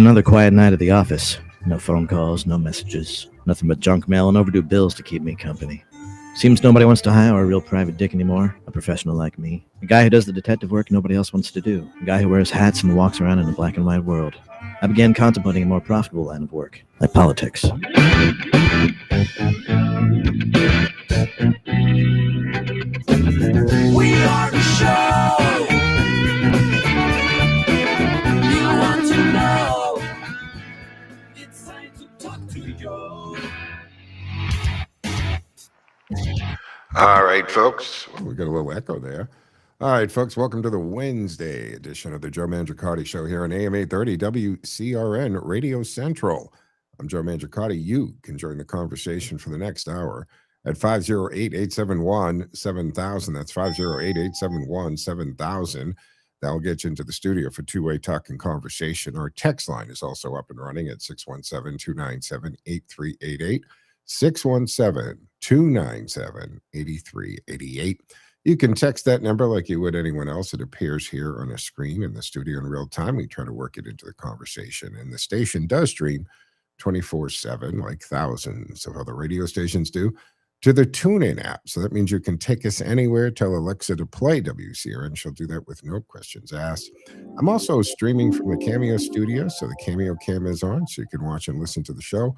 another quiet night at the office. No phone calls, no messages, nothing but junk mail and overdue bills to keep me company. Seems nobody wants to hire a real private dick anymore, a professional like me. A guy who does the detective work nobody else wants to do. A guy who wears hats and walks around in a black and white world. I began contemplating a more profitable line of work, like politics. We are the show you want to know. It's time to talk to you. All right, folks. We got a little echo there. All right, folks. Welcome to the Wednesday edition of the Joe Mangiacotti Show here on AM 830 WCRN Radio Central. I'm Joe Mangiacotti. You can join the conversation for the next hour at 508-871-7000. That's 508-871-7000. That'll get you into the studio for two-way talk and conversation. Our text line is also up and running at 617-297-8388. 617-297-8388. You can text that number like you would anyone else. It appears here on a screen in the studio in real time. We try to work it into the conversation. And the station does stream 24/7, like thousands of other radio stations do, to the TuneIn app. So that means you can take us anywhere. Tell Alexa to play WCRN. She'll do that with no questions asked. I'm also streaming from the Cameo studio. So the Cameo cam is on, so you can watch and listen to the show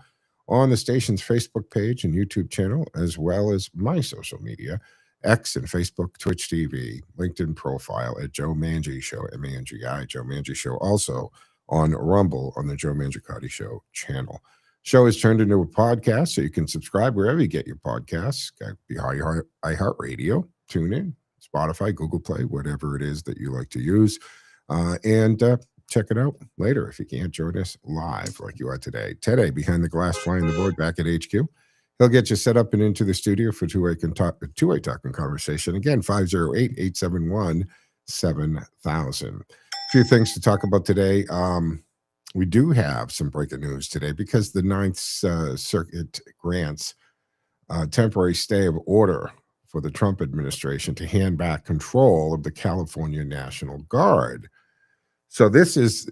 on the station's Facebook page and YouTube channel, as well as my social media, X and Facebook, Twitch TV, LinkedIn profile at Joe Mangi Show, M-A-N-G-I, Joe Mangi Show, also on Rumble on the Joe Mangiacotti Show channel. Show is turned into a podcast, so you can subscribe wherever you get your podcasts. Got iHeartRadio, TuneIn, Spotify, Google Play, whatever it is that you like to use. And check it out later if you can't join us live like you are today. Today, behind the glass, flying the board back at HQ. He'll get you set up and into the studio for two-way talking conversation. Again, 508-871-7000. A few things to talk about today. We do have some breaking news today because the Ninth Circuit grants temporary stay of order for the Trump administration to hand back control of the California National Guard. So this is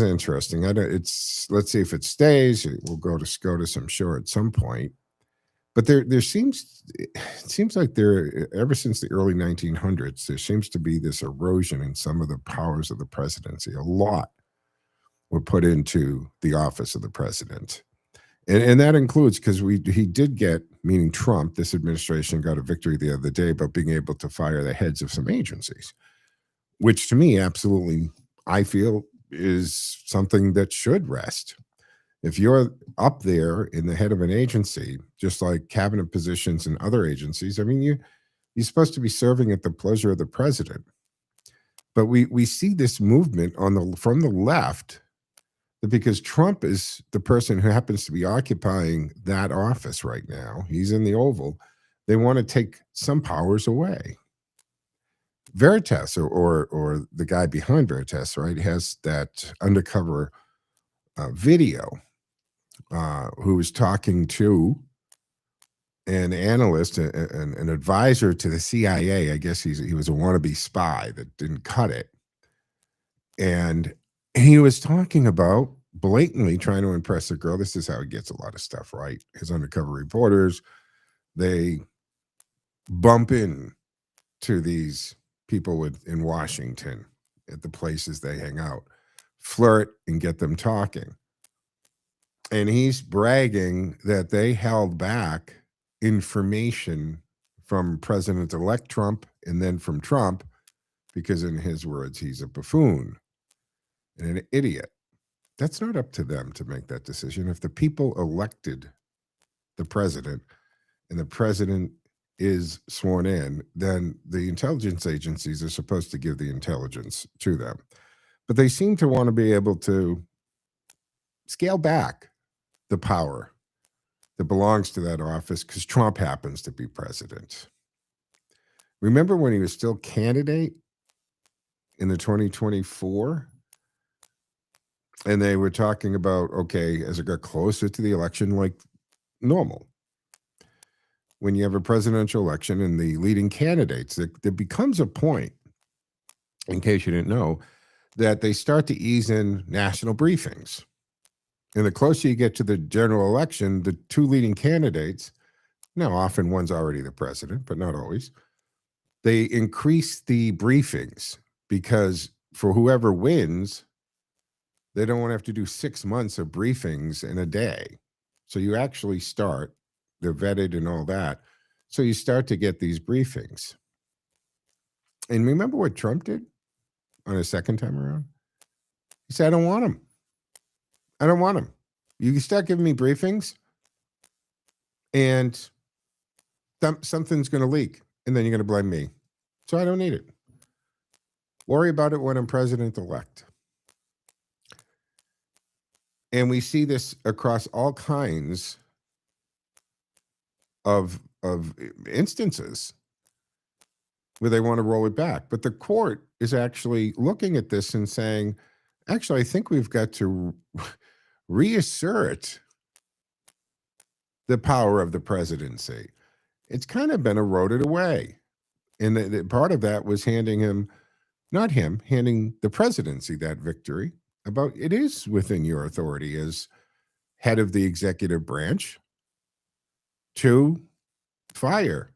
interesting. Let's see if it stays. We'll go to SCOTUS, I'm sure, at some point. But it seems like ever since the early 1900s, there seems to be this erosion in some of the powers of the presidency. A lot were put into the office of the president. And that includes, because he did get, meaning Trump, this administration got a victory the other day about being able to fire the heads of some agencies, which to me, absolutely, I feel is something that should rest. If you're up there in the head of an agency, just like cabinet positions in other agencies, I mean, you're supposed to be serving at the pleasure of the president. But we see this movement from the left, that because Trump is the person who happens to be occupying that office right now, he's in the Oval, they want to take some powers away. Veritas, or the guy behind Veritas, right, has that undercover video who was talking to an analyst, an advisor to the CIA. I guess he was a wannabe spy that didn't cut it. And he was talking about blatantly trying to impress a girl. This is how he gets a lot of stuff, right? His undercover reporters, they bump in to these people in Washington at the places they hang out, flirt and get them talking. And he's bragging that they held back information from President-elect Trump and then from Trump because, in his words, he's a buffoon and an idiot. That's not up to them to make that decision. If the people elected the president and the president is sworn in, then the intelligence agencies are supposed to give the intelligence to them. But they seem to want to be able to scale back the power that belongs to that office because Trump happens to be president. Remember when he was still candidate in the 2024? And they were talking about, okay, as it got closer to the election, like normal. When you have a presidential election and the leading candidates, there becomes a point, in case you didn't know, that they start to ease in national briefings. And the closer you get to the general election, the two leading candidates, now often one's already the president, but not always, they increase the briefings because for whoever wins, they don't want to have to do 6 months of briefings in a day. So you actually start, they're vetted and all that. So you start to get these briefings. And remember what Trump did on his second time around? He said, I don't want them. I don't want them. You can start giving me briefings and something's going to leak and then you're going to blame me. So I don't need it. Worry about it when I'm president-elect. And we see this across all kinds of instances where they want to roll it back. But the court is actually looking at this and saying, actually, I think we've got to reassert the power of the presidency. It's kind of been eroded away. And part of that was handing the presidency that victory about it is within your authority as head of the executive branch to fire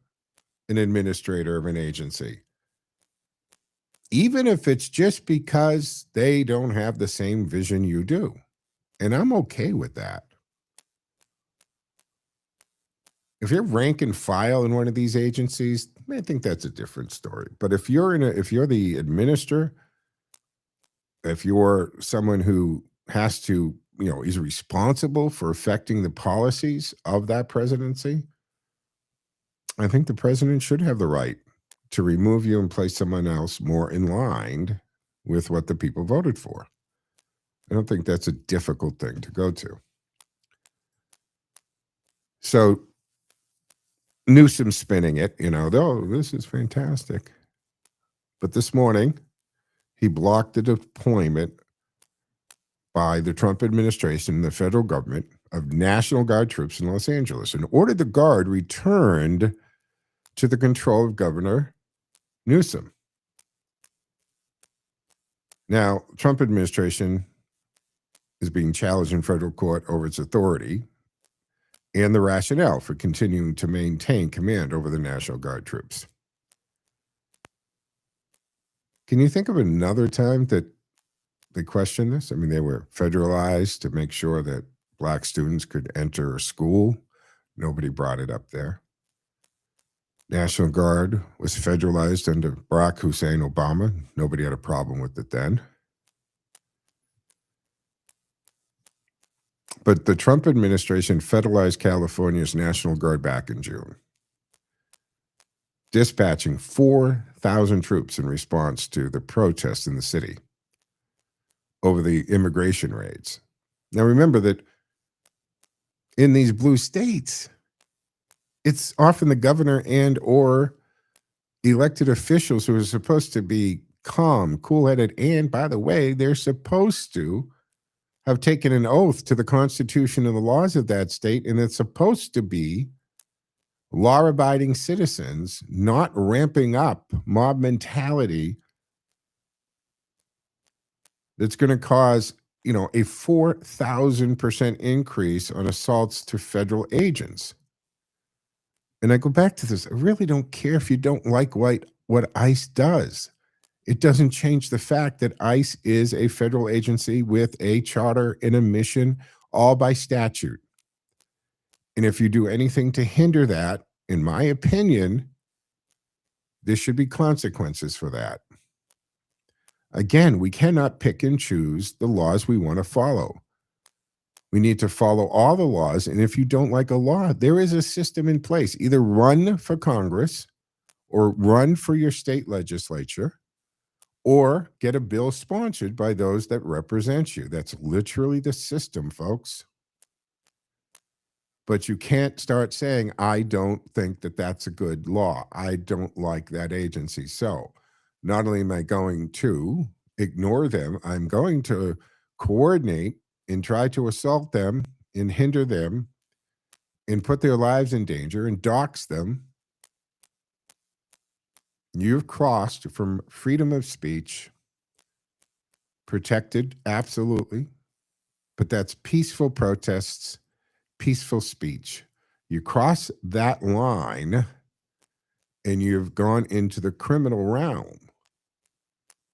an administrator of an agency, even if it's just because they don't have the same vision you do. And I'm okay with that. If you're rank and file in one of these agencies, I think that's a different story. But if you're the administrator, if you're someone who has to, is responsible for affecting the policies of that presidency, I think the president should have the right to remove you and place someone else more in line with what the people voted for. I don't think that's a difficult thing to go to. So Newsom spinning it, oh, this is fantastic. But this morning, he blocked the deployment by the Trump administration and the federal government of National Guard troops in Los Angeles and ordered the Guard returned to the control of Governor Newsom. Now, Trump administration is being challenged in federal court over its authority and the rationale for continuing to maintain command over the National Guard troops. Can you think of another time that they questioned this? I mean, they were federalized to make sure that Black students could enter a school. Nobody brought it up there. National Guard was federalized under Barack Hussein Obama. Nobody had a problem with it then. But the Trump administration federalized California's National Guard back in June, dispatching 4,000 troops in response to the protests in the city over the immigration raids. Now, remember that in these blue states, it's often the governor and or elected officials who are supposed to be calm, cool-headed, and by the way, they're supposed to have taken an oath to the Constitution and the laws of that state, and it's supposed to be law-abiding citizens, not ramping up mob mentality that's going to cause, a 4,000% increase on assaults to federal agents. And I go back to this. I really don't care if you don't like what ICE does. It doesn't change the fact that ICE is a federal agency with a charter and a mission, all by statute. And if you do anything to hinder that, in my opinion, there should be consequences for that. Again, we cannot pick and choose the laws we want to follow. We need to follow all the laws. And if you don't like a law, there is a system in place. Either run for Congress or run for your state legislature or get a bill sponsored by those that represent you. That's literally the system, folks. But you can't start saying, I don't think that that's a good law. I don't like that agency. So not only am I going to ignore them, I'm going to coordinate and try to assault them and hinder them and put their lives in danger and dox them. You've crossed from freedom of speech, protected absolutely but that's peaceful protests, peaceful speech. You cross that line and you've gone into the criminal realm.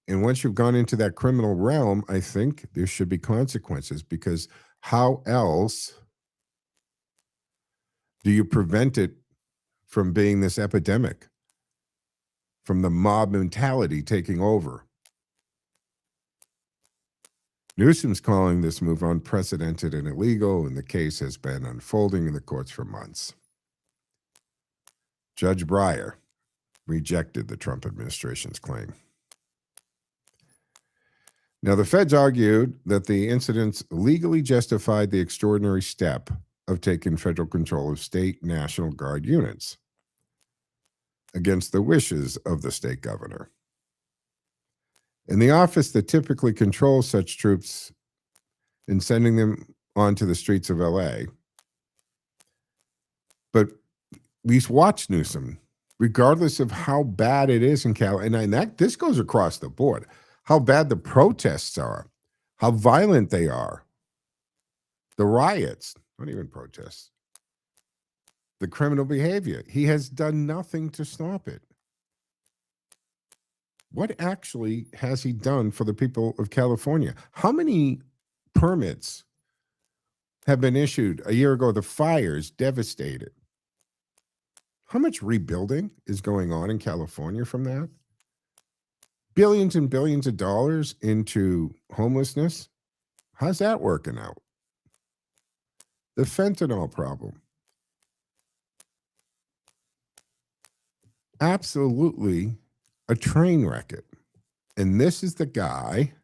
And once you've gone into that criminal realm, I think there should be consequences, because how else do you prevent it from being this epidemic, from the mob mentality taking over? Newsom's calling this move unprecedented and illegal, and the case has been unfolding in the courts for months. Judge Breyer rejected the Trump administration's claim. Now, the feds argued that the incidents legally justified the extraordinary step of taking federal control of state National Guard units against the wishes of the state governor. And the office that typically controls such troops in sending them onto the streets of LA. But we watch Newsom, regardless of how bad it is in California, and this goes across the board, how bad the protests are, how violent they are, the riots, not even protests, the criminal behavior. He has done nothing to stop it. What actually has he done for the people of California? How many permits have been issued? A year ago, the fires devastated. How much rebuilding is going on in California from that? Billions and billions of dollars into homelessness. How's that working out? The fentanyl problem. Absolutely a train wreck. And this is the guy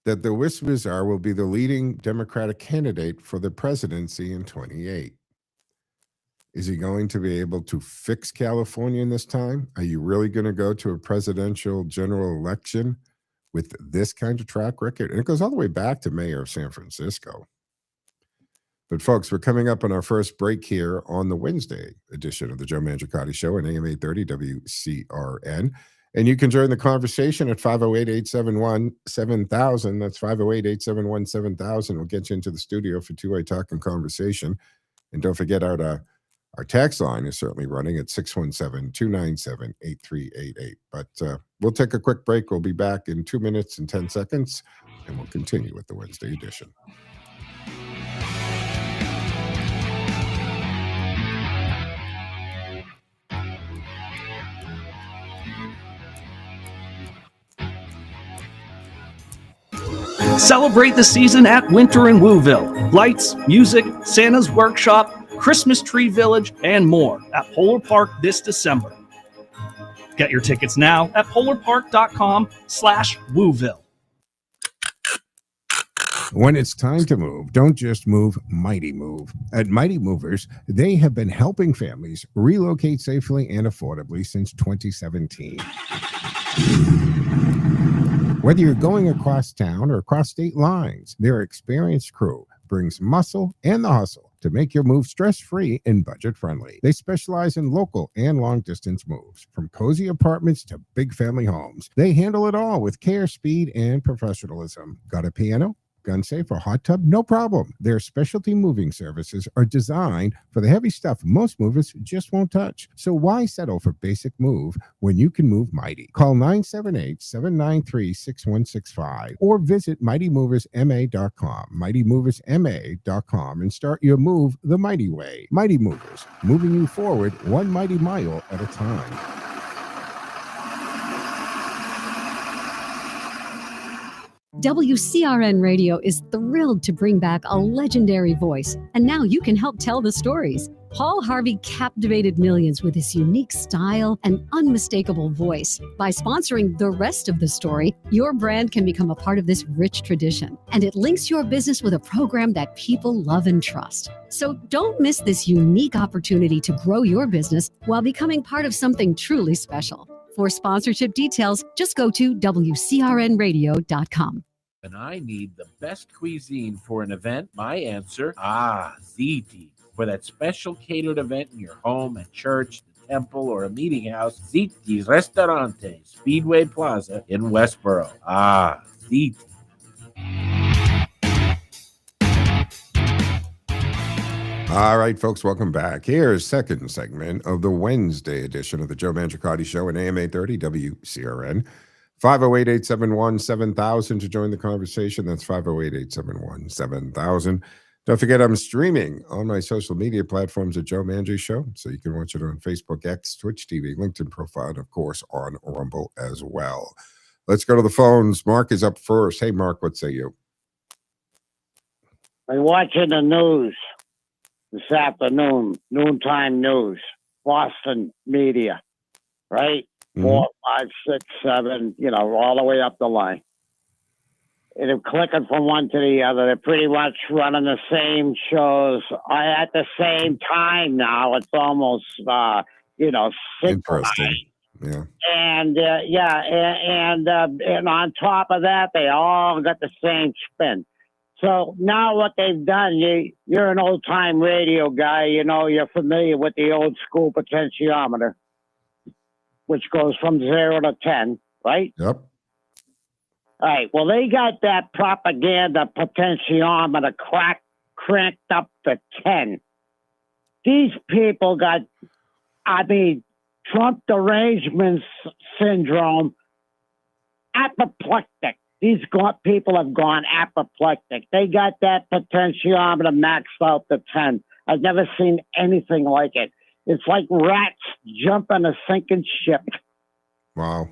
that the whispers are will be the leading Democratic candidate for the presidency in 28. Is he going to be able to fix California in this time? Are you really going to go to a presidential general election with this kind of track record? And it goes all the way back to mayor of San Francisco. But folks, we're coming up on our first break here on the Wednesday edition of the Joe Mangiacotti Show on AM 830 WCRN. And you can join the conversation at 508-871-7000. That's 508-871-7000. We'll get you into the studio for two-way talk and conversation. And don't forget our text line is certainly running at 617-297-8388. But we'll take a quick break. We'll be back in 2 minutes and 10 seconds, and we'll continue with the Wednesday edition. Celebrate the season at Winter in Wooville. Lights, music, Santa's Workshop, Christmas Tree Village, and more at Polar Park this December. Get your tickets now at polarpark.com/Wooville. When it's time to move, don't just move, Mighty Move. At Mighty Movers, they have been helping families relocate safely and affordably since 2017. Whether you're going across town or across state lines, their experienced crew brings muscle and the hustle to make your move stress-free and budget-friendly. They specialize in local and long-distance moves, from cozy apartments to big family homes. They handle it all with care, speed, and professionalism. Got a piano, gun safe, or hot tub? No problem. Their specialty moving services are designed for the heavy stuff most movers just won't touch. So why settle for basic move when you can move mighty? Call 978-793-6165 or visit mightymoversma.com, mightymoversma.com, and start your move the mighty way. Mighty Movers, moving you forward one mighty mile at a time. WCRN Radio is thrilled to bring back a legendary voice, and now you can help tell the stories. Paul Harvey captivated millions with his unique style and unmistakable voice. By sponsoring the rest of the story, your brand can become a part of this rich tradition, and it links your business with a program that people love and trust. So don't miss this unique opportunity to grow your business while becoming part of something truly special. For sponsorship details, just go to WCRNradio.com. When I need the best cuisine for an event, my answer, Ziti. For that special catered event in your home, at church, the temple, or a meeting house, Ziti's Restaurante, Speedway Plaza in Westboro. Ziti. All right, folks, welcome back. Here's second segment of the Wednesday edition of the Joe Mangiacotti Show at AM 830 WCRN. 508-871-7000 to join the conversation. That's 508-871-7000. Don't forget, I'm streaming on my social media platforms at Joe Mangi Show, so you can watch it on Facebook, X, Twitch TV, LinkedIn profile, and, of course, on Rumble as well. Let's go to the phones. Mark is up first. Hey, Mark, what say you? I'm watching the news this afternoon, noontime news, Boston media, right? 4, 5, 6, 7, all the way up the line. And they're clicking from one to the other. They're pretty much running the same shows at the same time now. It's almost, 6 Interesting. Yeah. And and on top of that, they all got the same spin. So now what they've done, you're an old time radio guy, you're familiar with the old school potentiometer, which goes from 0 to 10, right? Yep. All right. Well, they got that propaganda potentiometer cranked up to 10. These people got, Trump derangement syndrome, apoplectic. These people have gone apoplectic. They got that potentiometer maxed out to 10. I've never seen anything like it. It's like rats jumping a sinking ship. Wow.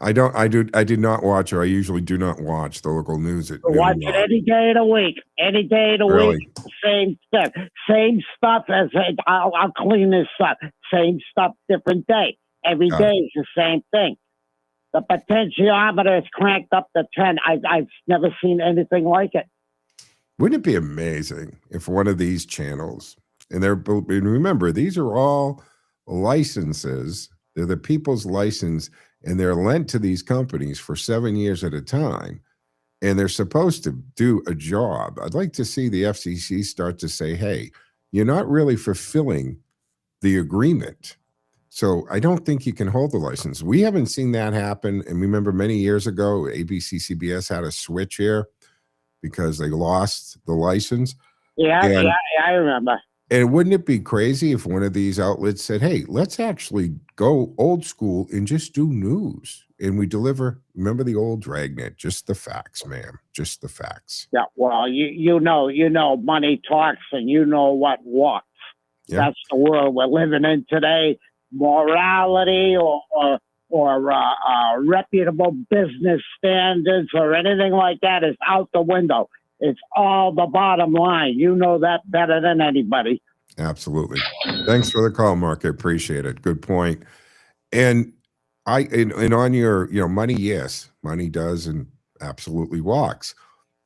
I did not watch, or I usually do not watch the local news at noon. Watch it any day of the week. Any day of the week. Same stuff. Same stuff as I'll clean this up. Same stuff, different day. Every day is the same thing. The potentiometer is cranked up to 10. I've never seen anything like it. Wouldn't it be amazing if one of these channels, and remember, these are all licenses. They're the people's license, and they're lent to these companies for 7 years at a time, and they're supposed to do a job. I'd like to see the FCC start to say, hey, you're not really fulfilling the agreement. So I don't think you can hold the license. We haven't seen that happen. And remember many years ago, ABC, CBS had a switch here because they lost the license. Yeah, I remember. And wouldn't it be crazy if one of these outlets said, hey, let's actually go old school and just do news. And we deliver, remember the old dragnet, just the facts, ma'am, just the facts. Yeah, well, you know, money talks and you know what walks. Yeah. That's the world we're living in today. Morality or reputable business standards or anything like that is out the window. It's all the bottom line. You know that better than anybody. Absolutely. Thanks for the call, Mark. I appreciate it. Good point. And on your, money, yes, money does and absolutely walks.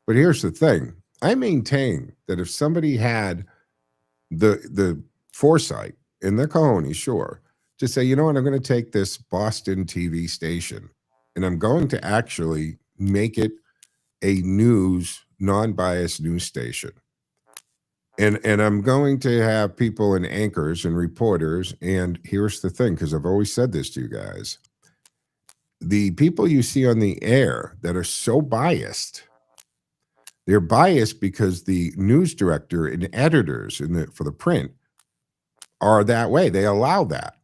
But here's the thing. I maintain that if somebody had the foresight and the cojones, sure, to say, you know what, I'm going to take this Boston TV station and I'm going to actually make it a non-biased news station. And I'm going to have people and anchors and reporters. And here's the thing, because I've always said this to you guys. The people you see on the air that are so biased, they're biased because the news director and editors for the print are that way. They allow that.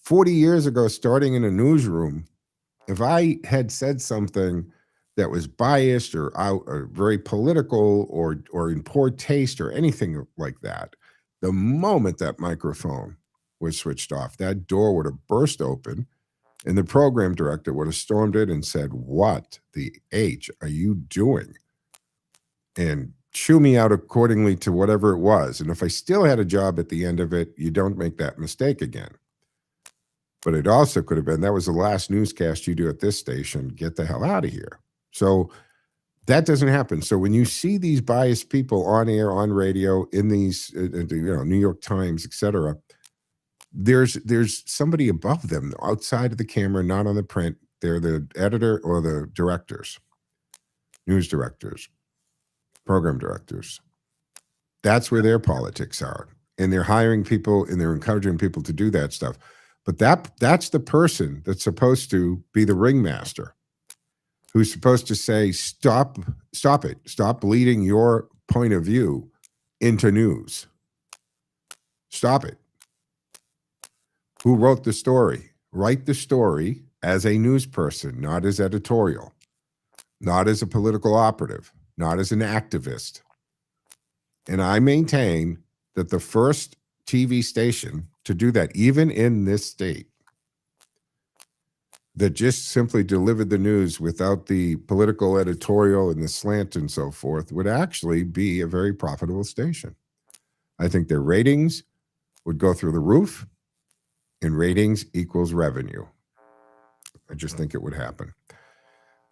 40 years ago, starting in a newsroom, if I had said something that was biased or very political or in poor taste or anything like that, the moment that microphone was switched off, that door would have burst open and the program director would have stormed in and said, what the H are you doing? And chew me out accordingly to whatever it was. And if I still had a job at the end of it, you don't make that mistake again. But it also could have been, that was the last newscast you do at this station. Get the hell out of here. So that doesn't happen. So when you see these biased people on air, on radio, in these, New York Times, etc., there's somebody above them, outside of the camera, not on the print. They're the editor or the directors, news directors, program directors. That's where their politics are. And they're hiring people and they're encouraging people to do that stuff. But that's the person that's supposed to be the ringmaster, who's supposed to say, stop it. Stop bleeding your point of view into news. Stop it. Who wrote the story? Write the story as a news person, not as editorial, not as a political operative, not as an activist. And I maintain that the first TV station to do that, even in this state, that just simply delivered the news without the political editorial and the slant and so forth, would actually be a very profitable station. I think their ratings would go through the roof, and ratings equals revenue. I just think it would happen.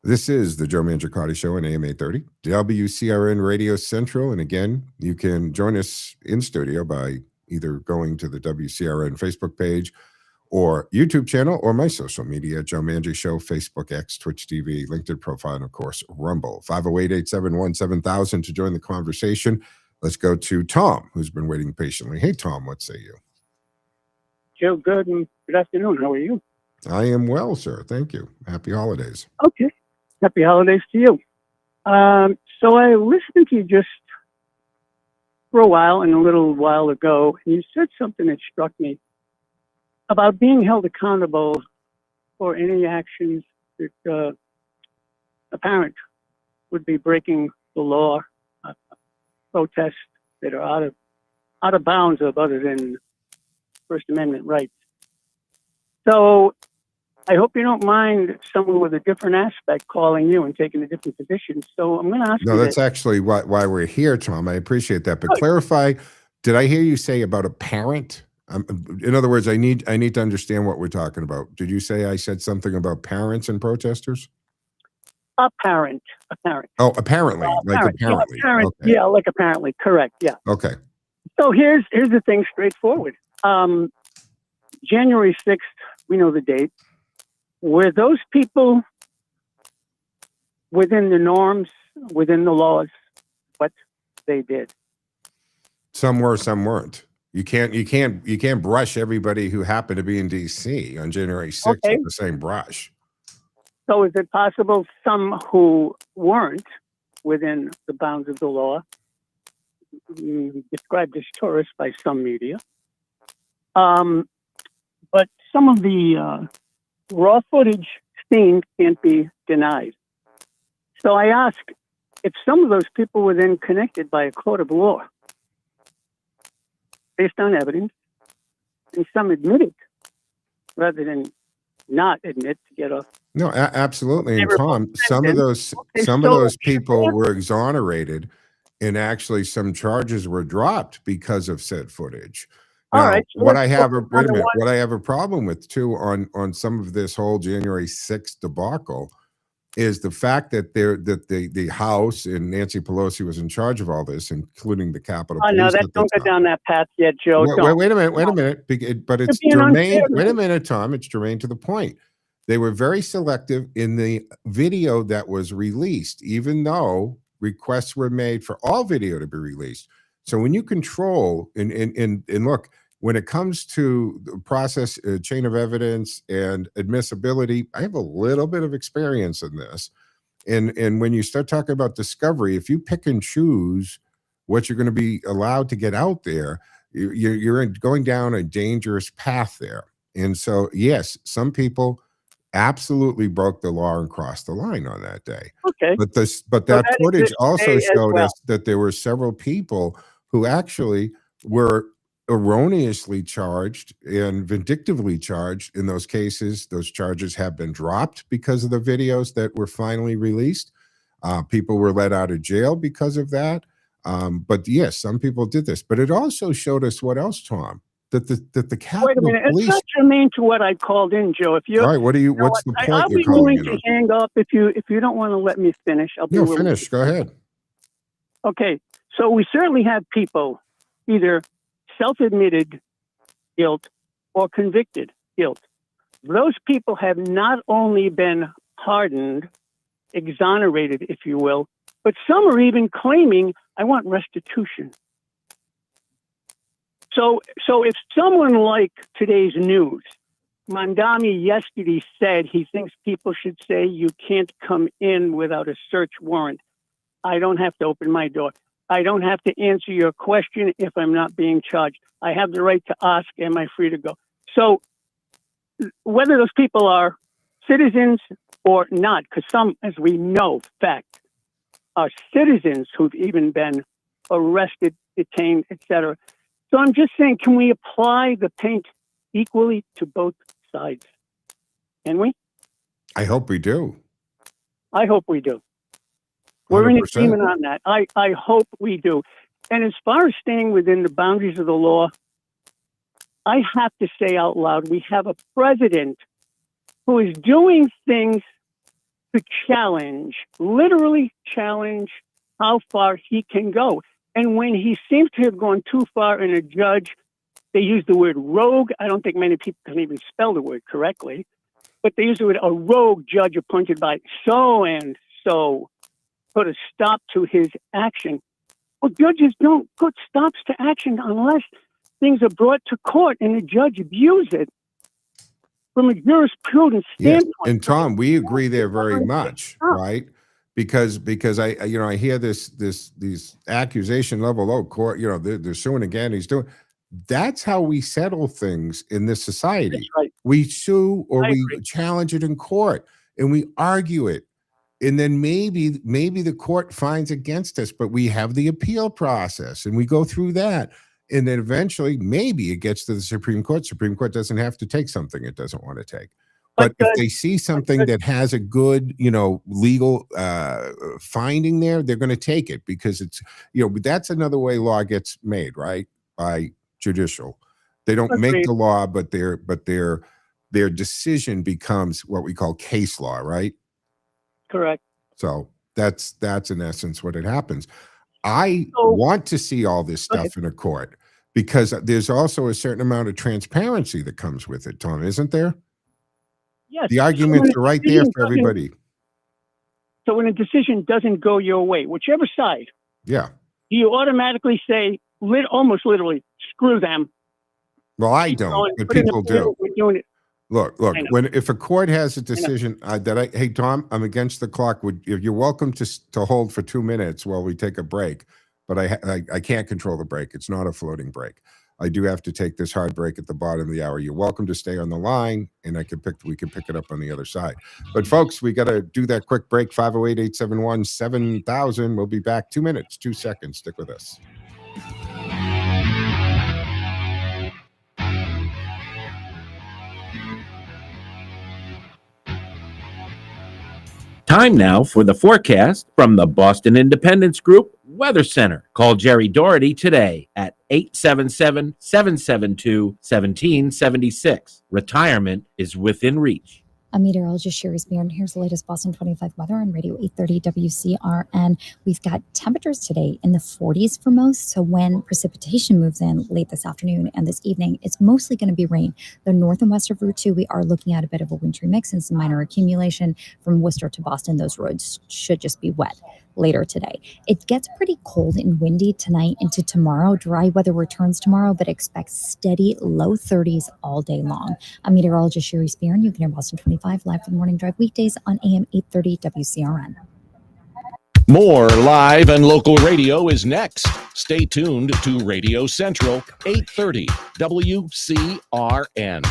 This is the Joe Mangiacotti Show on AM 830, WCRN Radio Central. And again, you can join us in studio by either going to the WCRN Facebook page or YouTube channel, or my social media, Joe Mangi Show, Facebook, X, Twitch TV, LinkedIn profile, and of course, Rumble. 508-871-7000 to join the conversation. Let's go to Tom, who's been waiting patiently. Hey, Tom, what say you? Joe, good afternoon. How are you? I am well, sir. Thank you. Happy holidays. Okay. Happy holidays to you. So I listened to you just for a while and a little while ago, and you said something that struck me about being held accountable for any actions that a parent would be breaking the law, protests that are out of bounds of other than First Amendment rights. So I hope you don't mind someone with a different aspect calling you and taking a different position. So I'm going to ask you. No, that's actually why we're here, Tom. I appreciate that. But clarify, did I hear you say about a parent? In other words, I need to understand what we're talking about. Did you say I said something about parents and protesters? A parent. Oh, apparently, apparently. Yeah, parent, okay. Yeah, like apparently. Correct. Yeah. Okay. So here's the thing, straightforward. January 6th, we know the date. Were those people within the norms, within the laws, what they did? Some were, some weren't. You can't brush everybody who happened to be in DC on January 6th with the same brush. So is it possible some who weren't within the bounds of the law, described as tourists by some media, but some of the raw footage seen can't be denied. So I ask, if some of those people were then connected by a court of law, based on evidence, and some admitted rather than not admit to get off. No, absolutely. And Tom, some of those people were exonerated, and actually some charges were dropped because of said footage. Now, all right. So what I have a problem with too on some of this whole January 6th debacle is the fact that the House and Nancy Pelosi was in charge of all this, including the Capitol Police. No, don't go down that path yet, Joe. Wait a minute. But it's germane. Wait a minute, Tom. It's germane to the point. They were very selective in the video that was released, even though requests were made for all video to be released. So when you control and look, when it comes to the process, chain of evidence and admissibility, I have a little bit of experience in this. And when you start talking about discovery, if you pick and choose what you're going to be allowed to get out there, you're going down a dangerous path there. And so, yes, some people absolutely broke the law and crossed the line on that day. Okay. But that footage also showed us that there were several people who actually were erroneously charged and vindictively charged in those cases. Those charges have been dropped because of the videos that were finally released. People were let out of jail because of that. But yes, some people did this. But it also showed us what else, Tom? That the Capitol Wait a minute. Police. It's not germane to what I called in, Joe. If you all right, what's the point I'll you're be calling willing in to on? hang up if you don't want to let me finish. I'll be No, willing finish. Go ahead. Okay, so we certainly have people either self-admitted guilt or convicted guilt. Those people have not only been pardoned, exonerated, if you will, but some are even claiming, I want restitution. So if someone like today's news, Mandami yesterday said he thinks people should say you can't come in without a search warrant, I don't have to open my door. I don't have to answer your question if I'm not being charged. I have the right to ask, am I free to go? So whether those people are citizens or not, because some, as we know, fact, are citizens who've even been arrested, detained, etc. So I'm just saying, can we apply the paint equally to both sides? Can we? I hope we do. I hope we do. We're in 100%. agreement on that. I hope we do. And as far as staying within the boundaries of the law, I have to say out loud, we have a president who is doing things to challenge, literally challenge how far he can go. And when he seems to have gone too far in a judge, they use the word rogue. I don't think many people can even spell the word correctly, but they use the word a rogue judge appointed by so and so put a stop to his action. Well, judges don't put stops to action unless things are brought to court and the judge views it from a jurisprudence Yes. standpoint. And Tom, we agree there very much, right? Because I hear these accusation level, oh, court, they're suing again. He's doing. That's how we settle things in this society. That's right. We sue or I we agree. challenge it in court and we argue it. And then maybe the court finds against us, but we have the appeal process and we go through that. And then eventually, maybe it gets to the Supreme Court. Supreme Court doesn't have to take something it doesn't want to take. But if they see something that has a good, legal finding there, they're going to take it because it's, that's another way law gets made, right? By judicial. They don't make the law, but their decision becomes what we call case law, right? Correct. So that's in essence what it happens. I want to see all this stuff in a court because there's also a certain amount of transparency that comes with it, Tom, isn't there? Yes. The arguments are right there for everybody. So when a decision doesn't go your way, whichever side, Yeah. you automatically say, almost literally, screw them. Well, I don't, but people do. We're doing it. Look, if a court has a decision hey, Tom, I'm against the clock. You're welcome to hold for 2 minutes while we take a break, but I can't control the break. It's not a floating break. I do have to take this hard break at the bottom of the hour. You're welcome to stay on the line, and we can pick it up on the other side. But folks, we got to do that quick break. 508-871-7000. We'll be back 2 minutes, 2 seconds. Stick with us. Time now for the forecast from the Boston Independence Group Weather Center. Call Jerry Doherty today at 877-772-1776. Retirement is within reach. I'm meteorologist Sherry Spear, and here's the latest Boston 25 weather on Radio 830 WCRN. We've got temperatures today in the 40s for most, so when precipitation moves in late this afternoon and this evening, it's mostly going to be rain. The north and west of Route 2, we are looking at a bit of a wintry mix and some minor accumulation. From Worcester to Boston, those roads should just be wet later today. It gets pretty cold and windy tonight into tomorrow. Dry weather returns tomorrow, but expect steady low 30s all day long. I'm meteorologist Sherry Spear, and you can hear Boston 25 live for the morning drive weekdays on AM 830 WCRN. More live and local radio is next. Stay tuned to Radio Central 830 WCRN.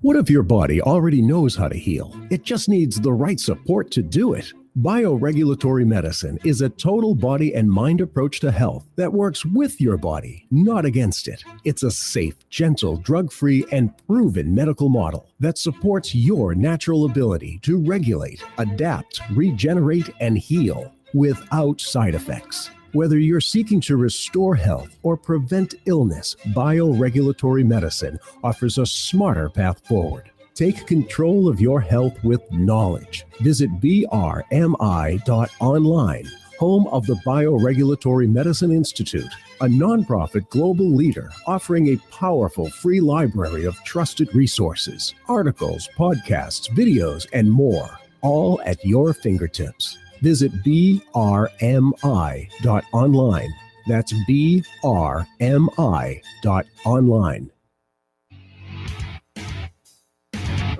What if your body already knows how to heal? It just needs the right support to do it. Bioregulatory medicine is a total body and mind approach to health that works with your body, not against it. It's a safe, gentle, drug-free, and proven medical model that supports your natural ability to regulate, adapt, regenerate, and heal without side effects. Whether you're seeking to restore health or prevent illness, bioregulatory medicine offers a smarter path forward. Take control of your health with knowledge. Visit brmi.online, home of the Bioregulatory Medicine Institute, a nonprofit global leader offering a powerful free library of trusted resources, articles, podcasts, videos, and more, all at your fingertips. Visit brmi.online. That's brmi.online.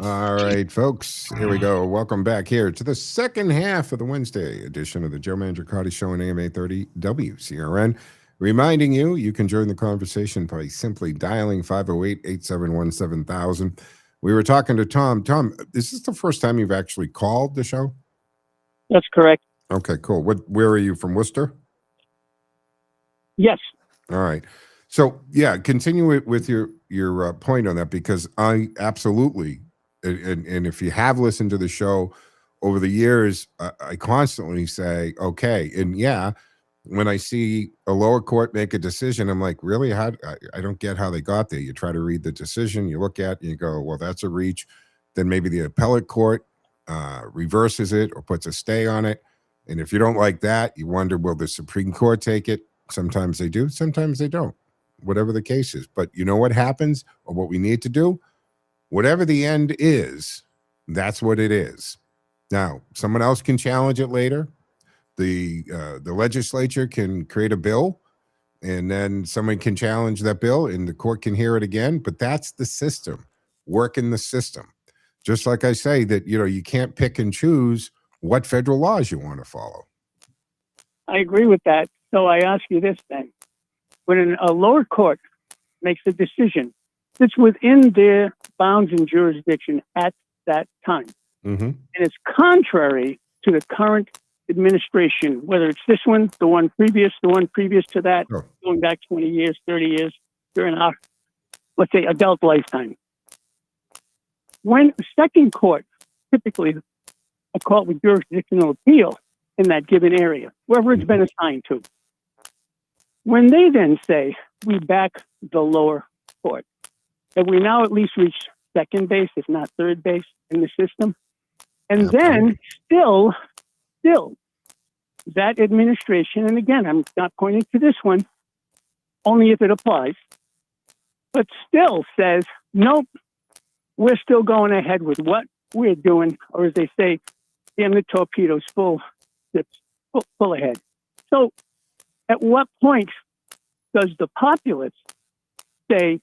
All right, folks, here we go. Welcome back here to the second half of the Wednesday edition of the Joe Mangiacotti Show on AM 830 WCRN. Reminding you, you can join the conversation by simply dialing 508-871-7000. We were talking to Tom. Tom, is this the first time you've actually called the show? That's correct. Okay, cool. Where are you, from Worcester? Yes. All right. So, yeah, continue it with your point on that, because I absolutely, and if you have listened to the show over the years, I constantly say, okay, and yeah, when I see a lower court make a decision, I'm like, really? I don't get how they got there. You try to read the decision, you look at it, and you go, well, that's a reach. Then maybe the appellate court reverses it or puts a stay on it. And if you don't like that, you wonder, will the Supreme Court take it? Sometimes they do, sometimes they don't, whatever the case is. But you know what happens, or what we need to do? Whatever the end is, that's what it is. Now, someone else can challenge it later. The legislature can create a bill, and then someone can challenge that bill, and the court can hear it again. But that's the system. Work in the system. Just like I say that, you can't pick and choose what federal laws you want to follow. I agree with that. So I ask you this then. When a lower court makes a decision, it's within their bounds and jurisdiction at that time. Mm-hmm. And it's contrary to the current administration, whether it's this one, the one previous to that, going back 20 years, 30 years, during our, let's say, adult lifetime. When a second court, typically a court with jurisdictional appeal in that given area, wherever it's been assigned to, when they then say, we back the lower court, that we now at least reach second base, if not third base in the system, and then still, that administration, and again, I'm not pointing to this one, only if it applies, but still says, nope, we're still going ahead with what we're doing, or as they say, damn the torpedoes full ahead. So at what point does the populace say,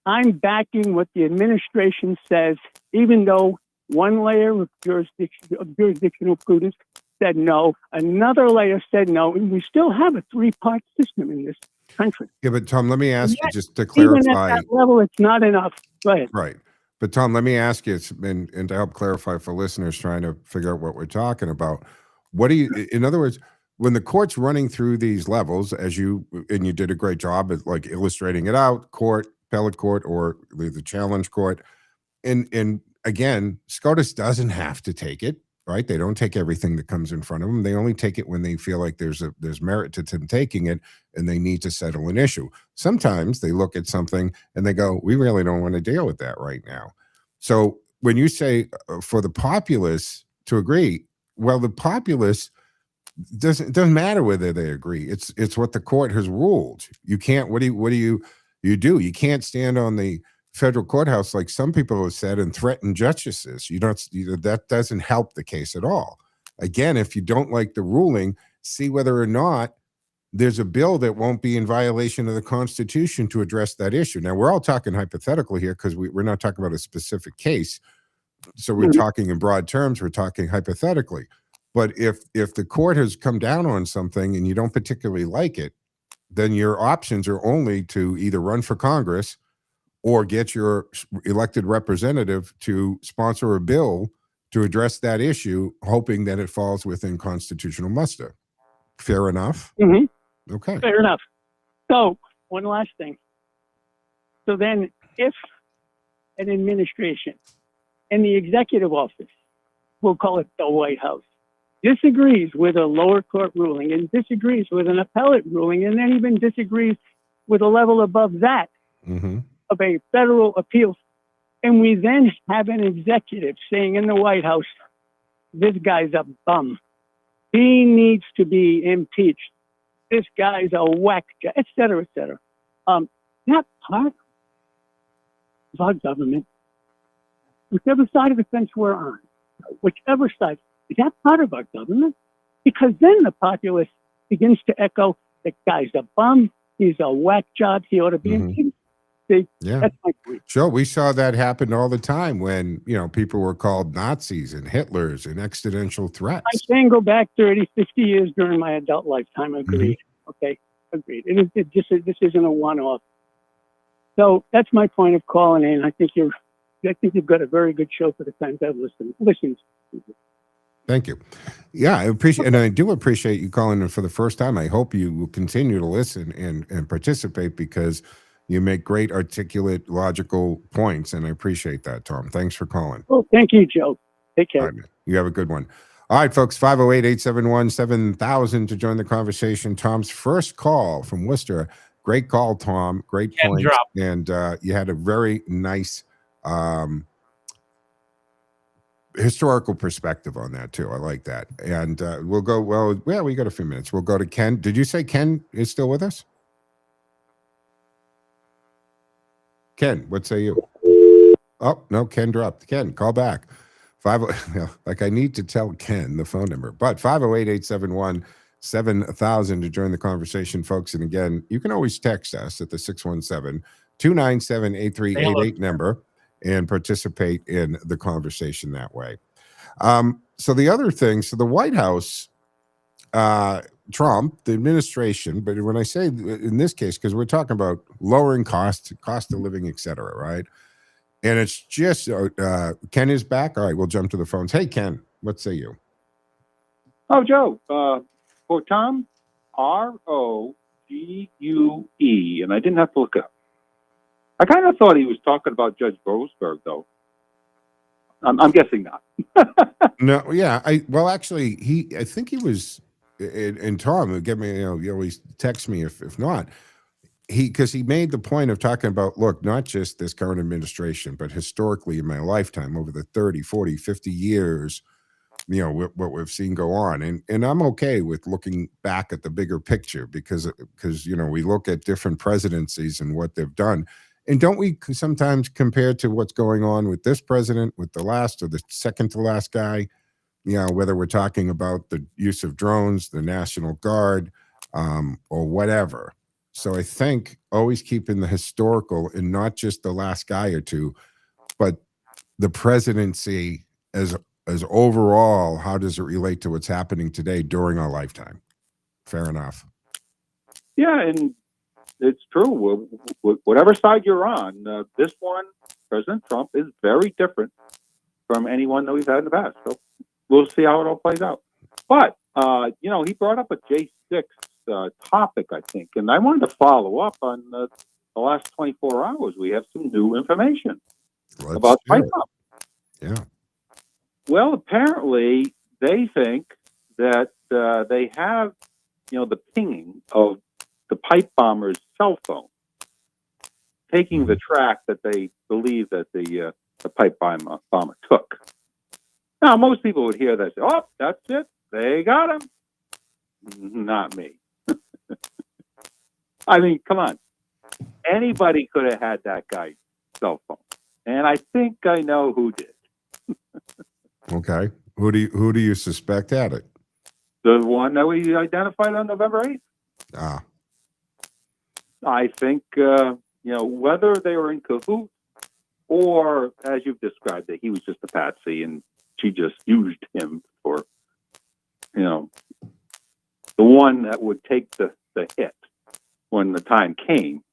I'm backing what the administration says, even though one layer of jurisdictional prudence said no, another layer said no, and we still have a three-part system in this country. Yeah, but Tom, let me ask you, just to clarify. Even at that level, it's not enough. Go ahead. Right. But Tom, let me ask you, and to help clarify for listeners trying to figure out what we're talking about, in other words, when the court's running through these levels, and you did a great job at like illustrating it out, court, appellate court, or the challenge court, and again, SCOTUS doesn't have to take it, right? They don't take everything that comes in front of them. They only take it when they feel like there's merit to them taking it, and they need to settle an issue. Sometimes they look at something and they go, we really don't want to deal with that right now. So when you say for the populace to agree, well, the populace doesn't matter whether they agree. It's what the court has ruled. You can't. What do you do? You can't stand on the federal courthouse like some people have said and threaten justices. That doesn't help the case at all. Again, if you don't like the ruling, see whether or not there's a bill that won't be in violation of the Constitution to address that issue. Now, we're all talking hypothetical here because we're not talking about a specific case. So we're talking in broad terms. We're talking hypothetically. But if the court has come down on something and you don't particularly like it, then your options are only to either run for Congress or get your elected representative to sponsor a bill to address that issue, hoping that it falls within constitutional muster. Fair enough? Mm-hmm. Okay. Fair enough. So one last thing. So then if an administration and the executive office, we'll call it the White House, disagrees with a lower court ruling and disagrees with an appellate ruling and then even disagrees with a level above that of a federal appeals, and we then have an executive saying in the White House, this guy's a bum. He needs to be impeached. This guy's a whack, et cetera, et cetera. That part of our government, whichever side of the fence we're on, whichever side, is that part of our government? Because then the populace begins to echo, the guy's a bum, he's a whack job, he ought to be impeached. See, Yeah. that's my point. Sure. We saw that happen all the time when, people were called Nazis and Hitlers and existential threats. I'm saying go back 30, 50 years during my adult lifetime. Agreed. Okay, agreed. This isn't a one-off. So that's my point of calling in. I think you've got a very good show for the times I've listened. Thank you. Yeah, I do appreciate you calling in for the first time. I hope you will continue to listen and participate because you make great, articulate, logical points, and I appreciate that, Tom. Thanks for calling. Well, thank you, Joe. Take care. All right, you have a good one. All right, folks, 508-871-7000 to join the conversation. Tom's first call from Worcester. Great call, Tom. Great points. And you had a very nice historical perspective on that, too. I like that. And we'll go, we got a few minutes. We'll go to Ken. Did you say Ken is still with us? Ken, what say you? Oh, no, Ken dropped. Ken, call back. Like I need to tell Ken the phone number, but 508-871-7000 to join the conversation, folks. And again, you can always text us at the 617-297-8388 number and participate in the conversation that way. So the other thing, the White House, Trump, the administration, but when I say in this case, because we're talking about lowering cost of living, et cetera, right? And it's just, Ken is back. All right, we'll jump to the phones. Hey, Ken, what say you? Oh, Joe, for Tom, Rogue, and I didn't have to look it up. I kind of thought he was talking about Judge Boasberg, though. I'm guessing not. No, yeah. I think he was, and Tom, get me, you always text me if not. Because he made the point of talking about, look, not just this current administration, but historically in my lifetime over the 30, 40, 50 years, what we've seen go on. And I'm okay with looking back at the bigger picture because we look at different presidencies and what they've done. And don't we sometimes compare to what's going on with this president, with the last or the second to last guy, whether we're talking about the use of drones, the National Guard, or whatever. So I think always keeping the historical and not just the last guy or two, but the presidency as overall, how does it relate to what's happening today during our lifetime? Fair enough. Yeah, and it's true. Whatever side you're on, this one, President Trump, is very different from anyone that we've had in the past. So we'll see how it all plays out. But, he brought up a J6 topic, I think, and I wanted to follow up on the last 24 hours. We have some new information about pipe bomb. Yeah. Well, apparently they think that they have, the pinging of the pipe bomber's cell phone, taking the track that they believe that the pipe bomber took. Now, most people would hear that and say, "Oh, that's it. They got him." Not me. I mean, come on. Anybody could have had that guy's cell phone. And I think I know who did. Okay. Who do you suspect had it? The one that we identified on November 8th. Ah. I think, whether they were in cahoots or, as you've described it, he was just a patsy and she just used him for, the one that would take the hit when the time came.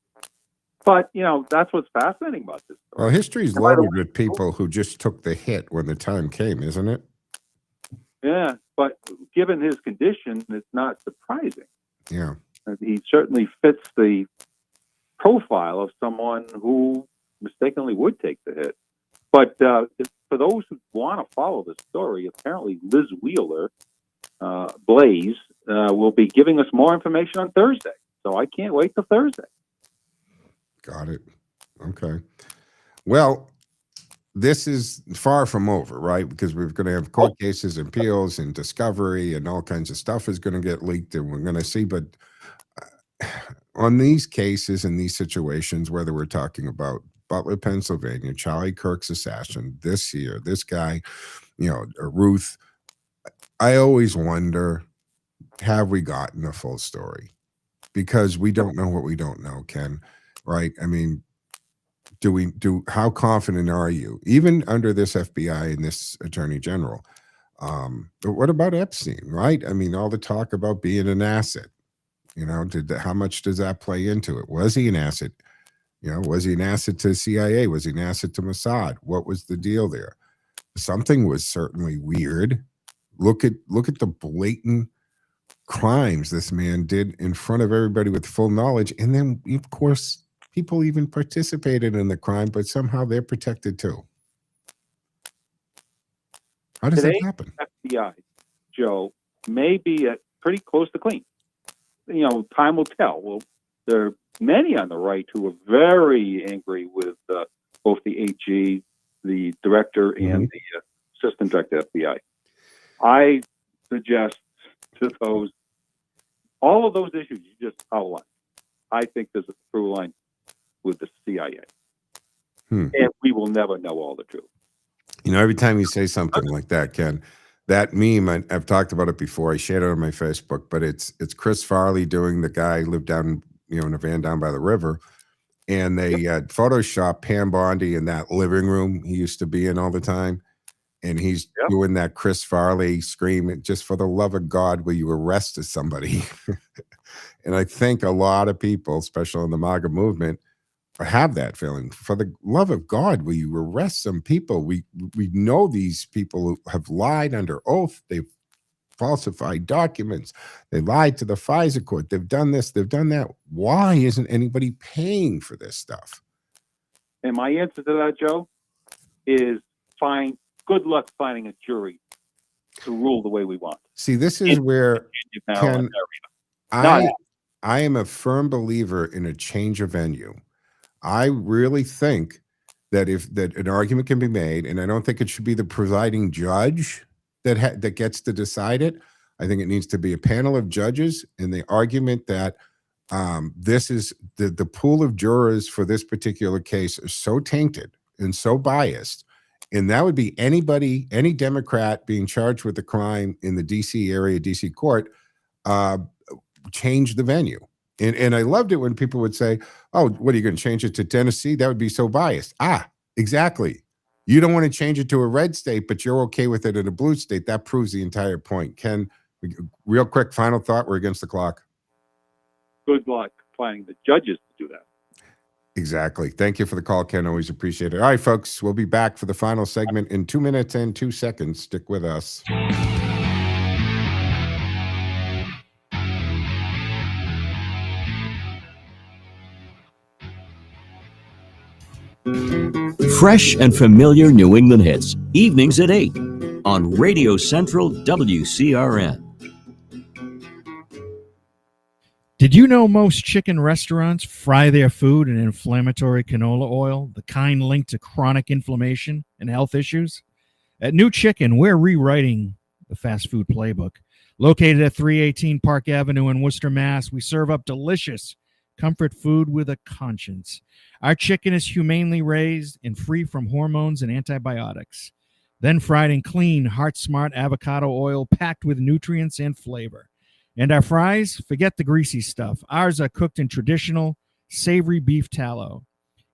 But, that's what's fascinating about this story. Well, history's loaded with people who just took the hit when the time came, isn't it? Yeah, but given his condition, it's not surprising. Yeah. He certainly fits the profile of someone who mistakenly would take the hit. But for those who want to follow the story, apparently Liz Wheeler, Blaze, will be giving us more information on Thursday. So I can't wait till Thursday. Got it. Okay. Well, this is far from over, right? Because we're going to have court cases and appeals and discovery and all kinds of stuff is going to get leaked and we're going to see. But on these cases and these situations, whether we're talking about Butler, Pennsylvania, Charlie Kirk's assassin, this year, this guy, Ruth, I always wonder, have we gotten the full story? Because we don't know what we don't know, Ken, right? I mean, how confident are you, even under this FBI and this Attorney General? But what about Epstein, right? I mean, all the talk about being an asset, how much does that play into it? Was he an asset? Was he an asset to the CIA? Was he an asset to Mossad? What was the deal there? Something was certainly weird. Look at the blatant crimes this man did in front of everybody with full knowledge. And then, of course, people even participated in the crime, but somehow they're protected too. How does that happen? FBI, Joe, may be pretty close to clean. Time will tell. Well, there are many on the right who are very angry with both the AG, the director, and the assistant director of FBI. I suggest to all of those issues you just outlined, I think there's a through line with the CIA. And we will never know all the truth. Every time you say something like that, Ken, that meme, I've talked about it before. I shared it on my Facebook, but it's Chris Farley doing the guy who lived down, in a van down by the river. And they Photoshopped Pam Bondi in that living room he used to be in all the time. And he's doing that Chris Farley scream, just for the love of God, will you arrest somebody? And I think a lot of people, especially in the MAGA movement, have that feeling. For the love of God, will you arrest some people? We know these people who have lied under oath. They've falsified documents. They lied to the FISA court. They've done this. They've done that. Why isn't anybody paying for this stuff? And my answer to that, Joe, is fine. Good luck finding a jury to rule the way we want. See, this is where Ken, I am a firm believer in a change of venue. I really think that that an argument can be made, and I don't think it should be the presiding judge that gets to decide it. I think it needs to be a panel of judges, and the argument that this is the pool of jurors for this particular case is so tainted and so biased, and that would be anybody, any Democrat being charged with a crime in the DC area, DC court, change the venue. And I loved it when people would say, oh, what, are you going to change it to Tennessee? That would be so biased. Exactly. You don't want to change it to a red state, but you're okay with it in a blue state. That proves the entire point. Ken, real quick, final thought. We're against the clock. Good luck finding the judges to do that. Exactly. Thank you for the call, Ken. Always appreciate it. All right, folks, we'll be back for the final segment in 2 minutes and 2 seconds. Stick with us. Fresh and familiar New England hits, evenings at 8 on Radio Central WCRN. Did you know most chicken restaurants fry their food in inflammatory canola oil, the kind linked to chronic inflammation and health issues? At New Chicken, we're rewriting the fast food playbook. Located at 318 Park Avenue in Worcester, Mass., we serve up delicious comfort food with a conscience. Our chicken is humanely raised and free from hormones and antibiotics. Then fried in clean, heart-smart avocado oil packed with nutrients and flavor. And our fries, forget the greasy stuff. Ours are cooked in traditional, savory beef tallow.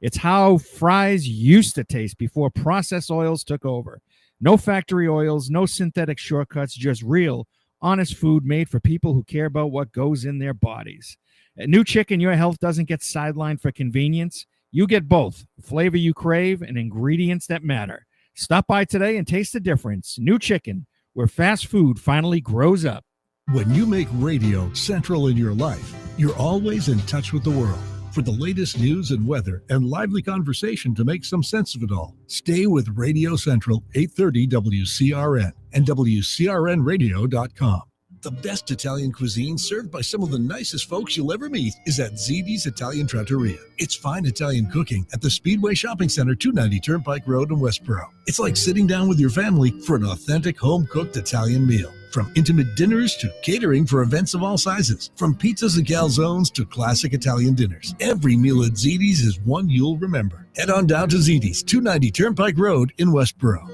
It's how fries used to taste before processed oils took over. No factory oils, no synthetic shortcuts, just real, honest food made for people who care about what goes in their bodies. At New Chicken, your health doesn't get sidelined for convenience. You get both, the flavor you crave and ingredients that matter. Stop by today and taste the difference. New Chicken, where fast food finally grows up. When you make Radio central in your life, you're always in touch with the world. For the latest news and weather and lively conversation to make some sense of it all, stay with Radio Central 830 WCRN and WCRNradio.com. The best Italian cuisine served by some of the nicest folks you'll ever meet is at Ziti's Italian Trattoria. It's fine Italian cooking at the Speedway Shopping Center, 290 Turnpike Road in Westboro. It's like sitting down with your family for an authentic home-cooked Italian meal. From intimate dinners to catering for events of all sizes. From pizzas and calzones to classic Italian dinners. Every meal at Ziti's is one you'll remember. Head on down to Ziti's, 290 Turnpike Road in Westboro.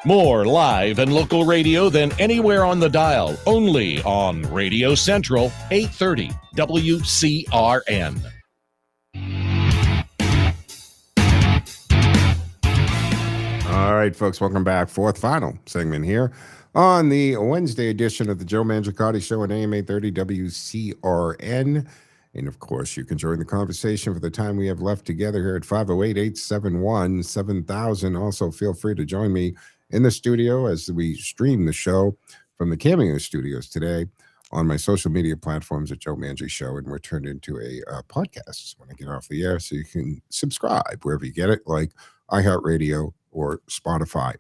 More live and local radio than anywhere on the dial. Only on Radio Central, 830 WCRN. All right, folks, welcome back. Fourth final segment here on the Wednesday edition of the Joe Mangiacotti Show on AM 830 WCRN. And, of course, you can join the conversation for the time we have left together here at 508-871-7000. Also, feel free to join me in the studio as we stream the show from the Cameo Studios today on my social media platforms at Joe Mangi Show, and we're turned into a podcast when I get off the air, so you can subscribe wherever you get it, like iHeartRadio or Spotify.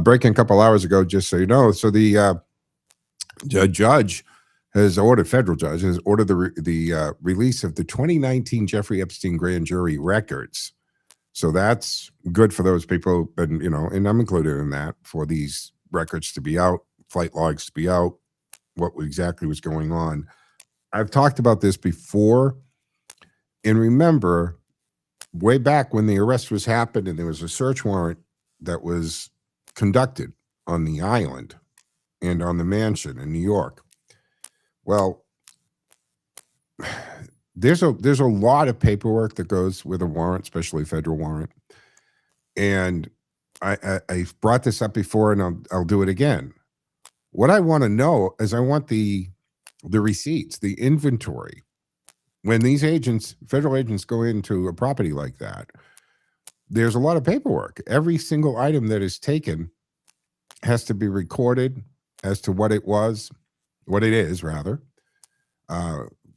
Breaking a couple hours ago, just so you know, so the judge has ordered, federal judge has ordered the release of the 2019 Jeffrey Epstein grand jury records. So that's good for those people, and and I'm included in that, for these records to be out, flight logs to be out, what exactly was going on. I've talked about this before, and remember, way back when the arrest was happened and there was a search warrant that was conducted on the island and on the mansion in New York. Well, there's a lot of paperwork that goes with a warrant, especially federal warrant. And I've brought this up before, and I'll do it again. What I want to know is I want the receipts, the inventory. When these agents, federal agents, go into a property like that, there's a lot of paperwork. Every single item that is taken has to be recorded as to what it is, rather.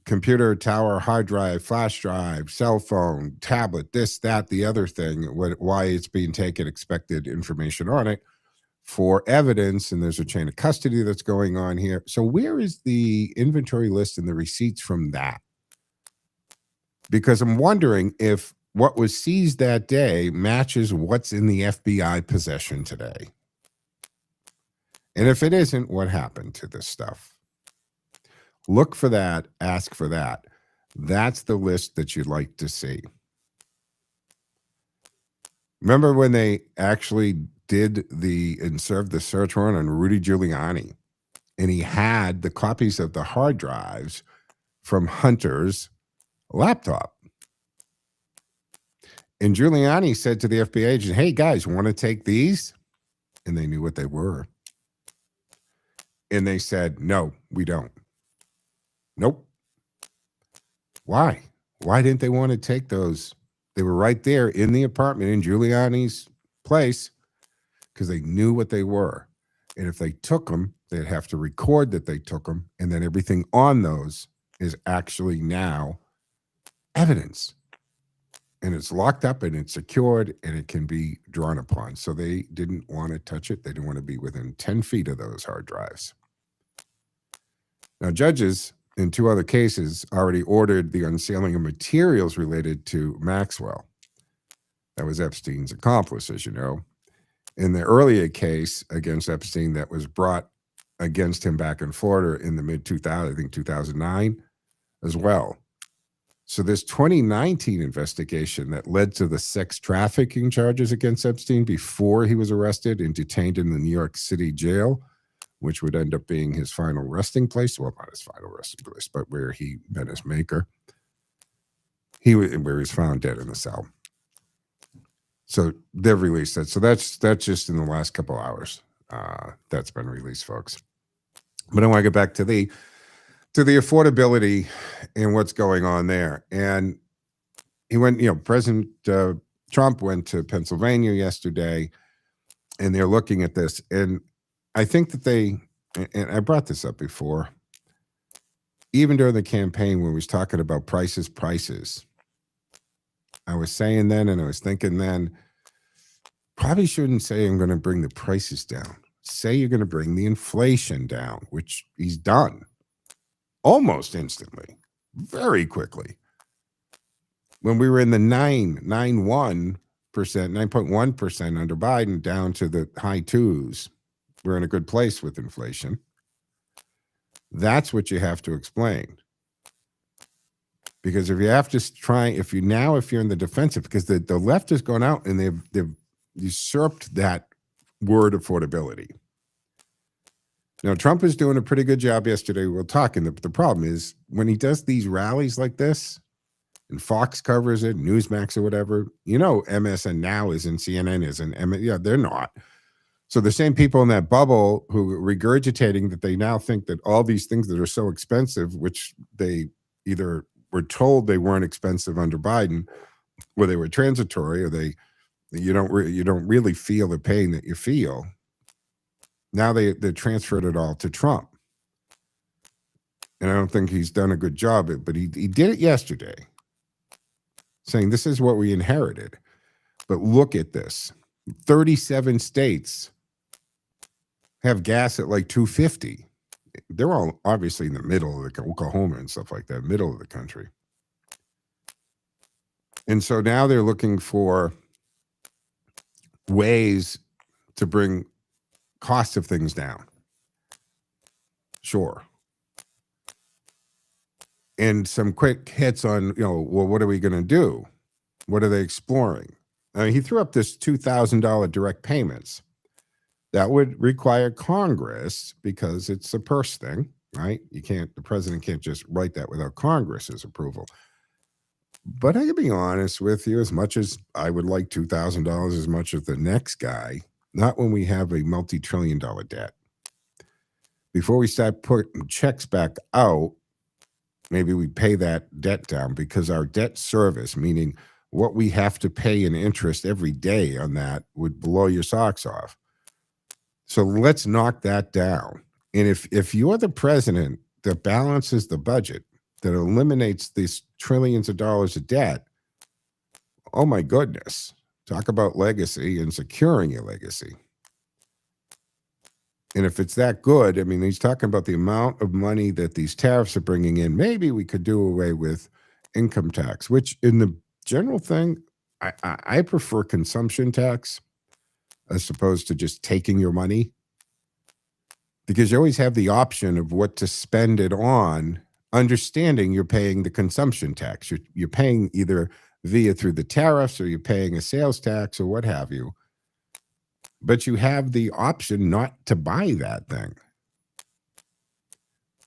Computer, tower, hard drive, flash drive, cell phone, tablet, this, that, the other thing, why it's being taken, expected information on it for evidence, and there's a chain of custody that's going on here. So where is the inventory list and the receipts from that? Because I'm wondering if what was seized that day matches what's in the FBI possession today. And if it isn't, what happened to this stuff? Look for that, ask for that. That's the list that you'd like to see. Remember when they actually did and served the search warrant on Rudy Giuliani, and he had the copies of the hard drives from Hunter's laptop. And Giuliani said to the FBI agent, hey, guys, want to take these? And they knew what they were. And they said, no, we don't. Nope. Why? Why didn't they want to take those? They were right there in the apartment in Giuliani's place because they knew what they were. And if they took them, they'd have to record that they took them. And then everything on those is actually now evidence. And it's locked up and it's secured and it can be drawn upon. So they didn't want to touch it. They didn't want to be within 10 feet of those hard drives. Now, judges in two other cases already ordered the unsealing of materials related to Maxwell. That was Epstein's accomplice, as you know. In the earlier case against Epstein that was brought against him back in Florida in the mid-2000s, I think 2009 as well. So this 2019 investigation that led to the sex trafficking charges against Epstein before he was arrested and detained in the New York City jail, which would end up being his final resting place. Well, not his final resting place, but where he met his maker. Where he was found dead in the cell. So they've released that. So that's just in the last couple hours. That's been released, folks. But I want to get back to the affordability and what's going on there. And he went, President Trump went to Pennsylvania yesterday, and they're looking at this. And I think that and I brought this up before, even during the campaign when we was talking about prices, I was saying then, and I was thinking then, probably shouldn't say I'm going to bring the prices down. Say you're going to bring the inflation down, which he's done almost instantly, very quickly. When we were in the 9.1% under Biden, down to the high twos, we're in a good place with inflation. That's what you have to explain. Because if you have to if you're in the defensive, because the left has gone out and they've usurped that word affordability. Now, Trump is doing a pretty good job yesterday. We're talking. The problem is when he does these rallies like this, and Fox covers it, Newsmax or whatever, MSN now isn't, CNN isn't. Yeah, they're not. So the same people in that bubble who are regurgitating that they now think that all these things that are so expensive, which they either were told they weren't expensive under Biden, or they were transitory, or you don't really feel the pain that you feel. Now they transferred it all to Trump. And I don't think he's done a good job, but he did it yesterday, saying this is what we inherited. But look at this. 37 states have gas at like $2.50. They're all obviously in the middle of Oklahoma and stuff like that, middle of the country. And so now they're looking for ways to bring cost of things down. Sure. And some quick hits on, well, what are we going to do? What are they exploring? I mean, he threw up this $2,000 direct payments. That would require Congress because it's a purse thing, right? The president can't just write that without Congress's approval. But I can be honest with you, as much as I would like $2,000 as much as the next guy, not when we have a multi-trillion-dollar debt. Before we start putting checks back out, maybe we pay that debt down, because our debt service, meaning what we have to pay in interest every day on that, would blow your socks off. So let's knock that down. And if you're the president that balances the budget, that eliminates these trillions of dollars of debt, oh my goodness, talk about legacy and securing your legacy. And if it's that good, I mean, he's talking about the amount of money that these tariffs are bringing in. Maybe we could do away with income tax, which in the general thing, I prefer consumption tax as opposed to just taking your money, because you always have the option of what to spend it on, understanding you're paying the consumption tax. You're paying either through the tariffs, or you're paying a sales tax, or what have you. But you have the option not to buy that thing,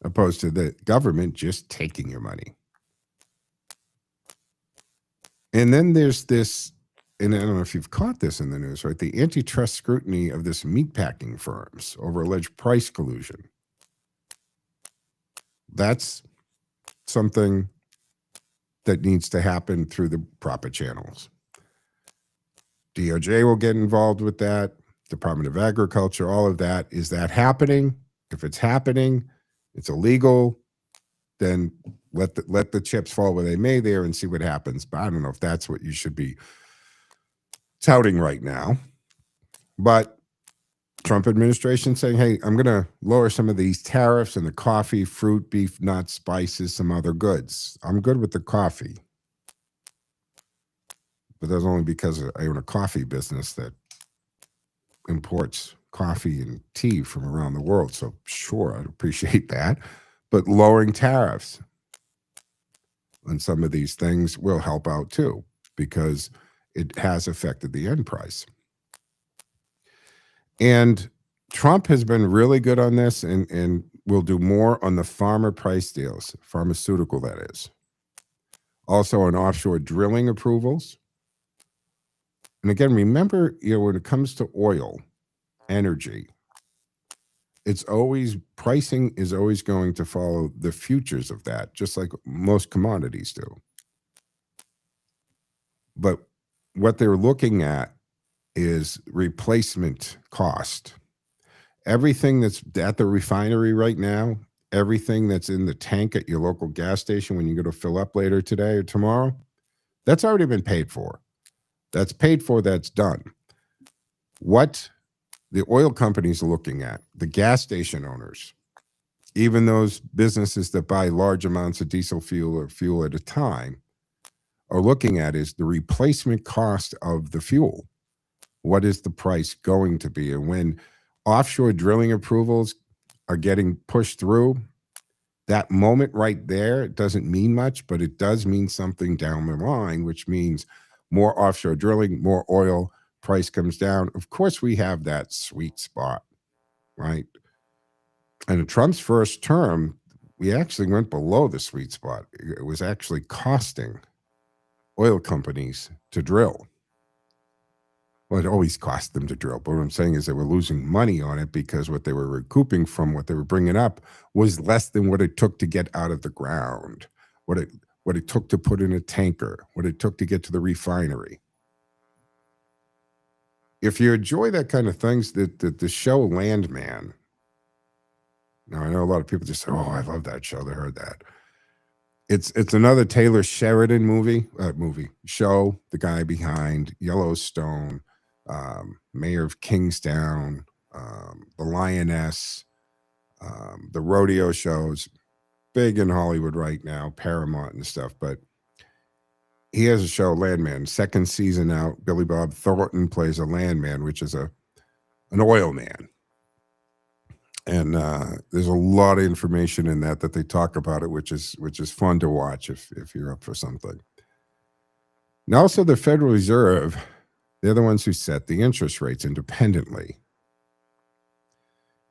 opposed to the government just taking your money. And then there's this, and I don't know if you've caught this in the news, right? The antitrust scrutiny of this meatpacking firms over alleged price collusion. That's something that needs to happen through the proper channels. DOJ will get involved with that. Department of Agriculture, all of that. Is that happening? If it's happening, it's illegal, then let the chips fall where they may there and see what happens. But I don't know if that's what you should be touting right now. But Trump administration saying, hey, I'm going to lower some of these tariffs on the coffee, fruit, beef, nuts, spices, some other goods. I'm good with the coffee. But that's only because I own a coffee business that imports coffee and tea from around the world. So sure, I'd appreciate that. But lowering tariffs on some of these things will help out too, because it has affected the end price. And Trump has been really good on this, and will do more on the farmer price deals, pharmaceutical that is. Also on offshore drilling approvals. And again, remember, when it comes to oil, energy, pricing is always going to follow the futures of that, just like most commodities do. But what they're looking at is replacement cost. Everything that's at the refinery right now, everything that's in the tank at your local gas station when you go to fill up later today or tomorrow, that's already been paid for. That's paid for, that's done. What the oil companies are looking at, the gas station owners, even those businesses that buy large amounts of diesel fuel or fuel at a time, are looking at is the replacement cost of the fuel. What is the price going to be? And when offshore drilling approvals are getting pushed through, that moment right there, it doesn't mean much, but it does mean something down the line, which means more offshore drilling, more oil, price comes down. Of course, we have that sweet spot, right? And in Trump's first term, we actually went below the sweet spot. It was actually costing oil companies to drill. Well, it always cost them to drill. But what I'm saying is they were losing money on it because what they were recouping from what they were bringing up was less than what it took to get out of the ground, what it took to put in a tanker, what it took to get to the refinery. If you enjoy that kind of things, the show Landman. Now, I know a lot of people just say, oh, I love that show. They heard that. It's another Taylor Sheridan show, the guy behind Yellowstone, Mayor of Kingstown, The Lioness, the rodeo shows, big in Hollywood right now, Paramount and stuff. But he has a show, Landman, second season out. Billy Bob Thornton plays a landman, which is an oil man. And there's a lot of information in that they talk about it, which is fun to watch if you're up for something. And also the Federal Reserve, they're the ones who set the interest rates independently.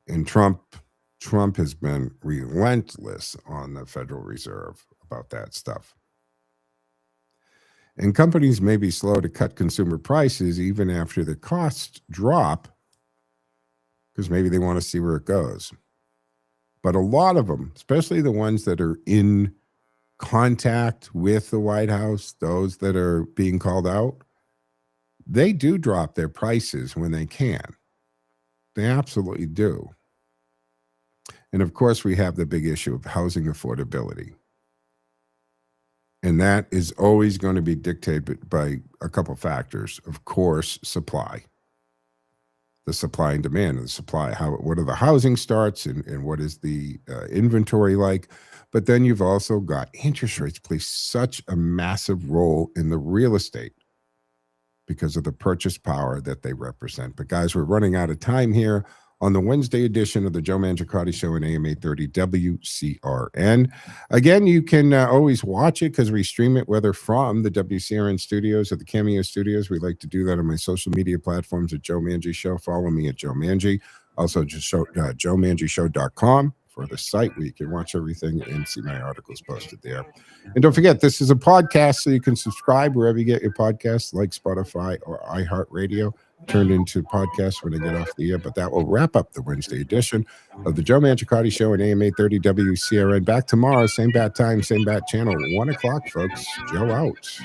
And Trump has been relentless on the Federal Reserve about that stuff. And companies may be slow to cut consumer prices even after the costs drop, because maybe they want to see where it goes. But a lot of them, especially the ones that are in contact with the White House, those that are being called out, they do drop their prices when they can. They absolutely do. And of course, we have the big issue of housing affordability. And that is always going to be dictated by a couple factors. Of course, supply. The supply and demand of the supply. What are the housing starts and what is the inventory like? But then you've also got interest rates play such a massive role in the real estate because of the purchase power that they represent. But guys, we're running out of time here on the Wednesday edition of the Joe Mangiacotti Show on AM 830 WCRN. Again, you can always watch it because we stream it, whether from the WCRN studios or the Cameo studios. We like to do that on my social media platforms at Joe Mangie Show. Follow me at Joe Mangie. Also, just joemangieshow.com for the site where you can watch everything and see my articles posted there. And don't forget, this is a podcast, so you can subscribe wherever you get your podcasts, like Spotify or iHeartRadio. Turned into podcasts when I get off the air. But that will wrap up the Wednesday edition of the Joe Mangiacotti Show on AM 830 WCRN. Back tomorrow, same bat time, same bat channel, 1 o'clock, folks. Joe out.